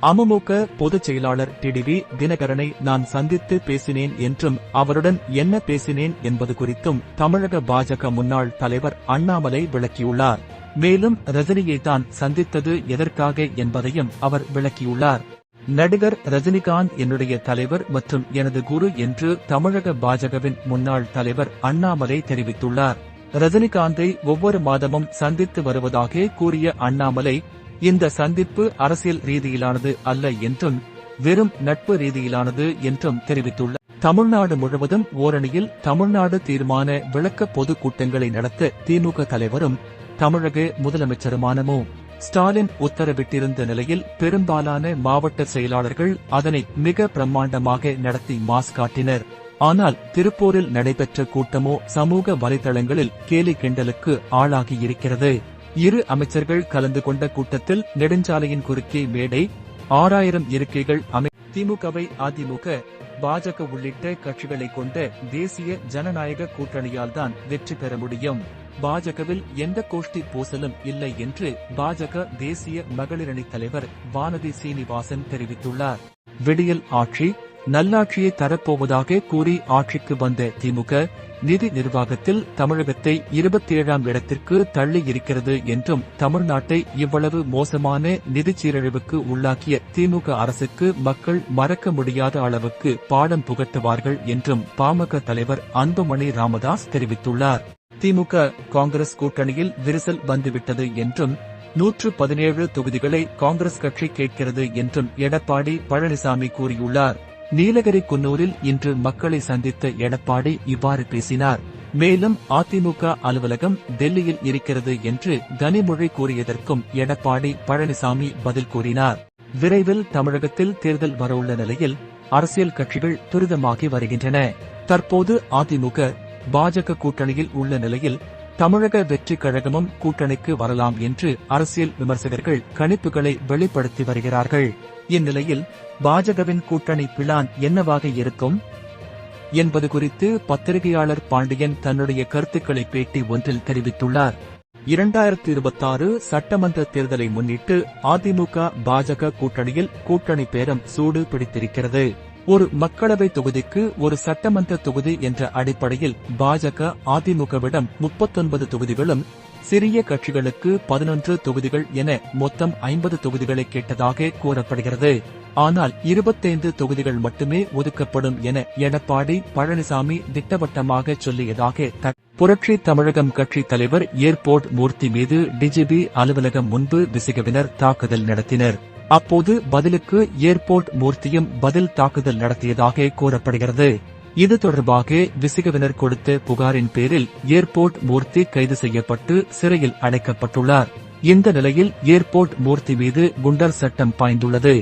அமமுக பொதுச் செயலாளர் டிடிவி தினகரனை நான் சந்தித்து பேசினேன் என்றும் அவருடன் என்ன பேசினேன் என்பது குறித்தும் தமிழக பாஜக முன்னாள் தலைவர் அண்ணாமலை விளக்கியுள்ளார். மேலும் ரஜினியை தான் சந்தித்தது எதற்காக என்பதையும் அவர் விளக்கியுள்ளார். நடிகர் ரஜினிகாந்த் என்னுடைய தலைவர் மற்றும் எனது குரு என்று தமிழக பாஜகவின் முன்னாள் தலைவர் அண்ணாமலை தெரிவித்துள்ளார். ரஜினிகாந்தை ஒவ்வொரு மாதமும் சந்தித்து வருவதாக கூறிய அண்ணாமலை, இந்த சந்திப்பு அரசியல் ரீதியிலானது அல்ல என்றும் வெறும் நட்பு ரீதியிலானது என்றும் தெரிவித்துள்ளார். தமிழ்நாடு முழுவதும் ஓரணியில் தமிழ்நாடு தீர்மான விளக்க பொதுக் கூட்டங்களை நடத்த திமுக தலைவரும் தமிழக முதலமைச்சருமான மு. ஸ்டாலின் உத்தரவிட்டிருந்த நிலையில் பெரும்பாலான மாவட்ட செயலாளர்கள் அதனை மிக பிரம்மாண்டமாக நடத்தி மாஸ் காட்டினர். ஆனால் திருப்பூரில் நடைபெற்ற கூட்டமோ சமூக வலைதளங்களில் கேலி கிண்டலுக்கு ஆளாகியிருக்கிறது. இரு அமைச்சர்கள் கலந்து கொண்ட கூட்டத்தில் நெடுஞ்சாலையின் குறுக்கே மேடை, 6000 இருக்கைகள் திமுகவை அதிமுக, பாஜக உள்ளிட்ட கட்சிகளை கொண்ட தேசிய ஜனநாயக கூட்டணியால் தான் வெற்றி பெற முடியும். பாஜகவில் எந்த கோஷ்டி பூசலும் இல்லை என்று பாஜக தேசிய மகளிரணி தலைவர் வானதி சீனிவாசன் தெரிவித்துள்ளார். விடியல் ஆட்சி, நல்லாட்சியை தரப்போவதாக கூறி ஆட்சிக்கு வந்த திமுக நிதி நிர்வாகத்தில் தமிழகத்தை 27ஆம் இடத்திற்கு தள்ளி இருக்கிறது என்றும் தமிழ்நாட்டை இவ்வளவு மோசமான நிதிச் சீரழிவுக்கு உள்ளாக்கிய திமுக அரசுக்கு மக்கள் மறக்க முடியாத அளவுக்கு பாடம் புகட்டுவார்கள் என்றும் பாமக தலைவர் அன்புமணி ராமதாஸ் தெரிவித்துள்ளார். திமுக காங்கிரஸ் கூட்டணியில் விரிசல் வந்துவிட்டது என்றும் 117 தொகுதிகளை காங்கிரஸ் கட்சி கேட்கிறது என்றும் எடப்பாடி பழனிசாமி கூறியுள்ளார். நீலகிரி குன்னூரில் இன்று மக்களை சந்தித்த எடப்பாடி இவ்வாறு பேசினார். மேலும் அதிமுக அலுவலகம் டெல்லியில் இருக்கிறது என்று கனிமொழி கூறியதற்கும் எடப்பாடி பழனிசாமி பதில் கூறினார். விரைவில் தமிழகத்தில் தேர்தல் வரவுள்ள நிலையில் அரசியல் கட்சிகள் துரிதமாகி வருகின்றன. தற்போது அதிமுக பாஜக கூட்டணியில் உள்ள நிலையில் தமிழக வெற்றிக் கழகமும் கூட்டணிக்கு வரலாம் என்று அரசியல் விமர்சகர்கள் கணிப்புகளை வெளிப்படுத்தி வருகிறார்கள். இந்நிலையில் பாஜகவின் கூட்டணி பிளான் என்னவாக இருக்கும் என்பது குறித்து பத்திரிகையாளர் பாண்டியன் தன்னுடைய கருத்துக்களை பேட்டி ஒன்றில் தெரிவித்துள்ளார். 2026 சட்டமன்ற தேர்தலை முன்னிட்டு அதிமுக பாஜக கூட்டணியில் கூட்டணி பேரம் சூடு பிடித்திருக்கிறது. ஒரு மக்களவை தொகுதிக்கு ஒரு சட்டமன்ற தொகுதி என்ற அடிப்படையில் பாஜக அதிமுகவிடம் 39 தொகுதிகளும், சிறிய கட்சிகளுக்கு 11 தொகுதிகள் என மொத்தம் 50 தொகுதிகளை கேட்டதாக கூறப்படுகிறது. ஆனால் 25 தொகுதிகள் மட்டுமே ஒதுக்கப்படும் என எடப்பாடி பழனிசாமி திட்டவட்டமாக சொல்லியதாக புரட்சி தமிழகம் கட்சி தலைவர் ஏர்போர்ட் மூர்த்தி மீது டிஜிபி அலுவலகம் முன்பு விசிகவினர் தாக்குதல் நடத்தினர். அப்போது பதிலுக்கு ஏர்போர்ட் மூர்த்தியும் பதில் தாக்குதல் நடத்தியதாக கூறப்படுகிறது. இது தொடர்பாக விசிகவினர் கொடுத்த புகாரின் பேரில் ஏர்போர்ட் மூர்த்தி கைது செய்யப்பட்டு சிறையில் அடைக்கப்பட்டுள்ளார். இந்த நிலையில் ஏர்போர்ட் மூர்த்தி மீது குண்டர் சட்டம் பாய்ந்துள்ளது.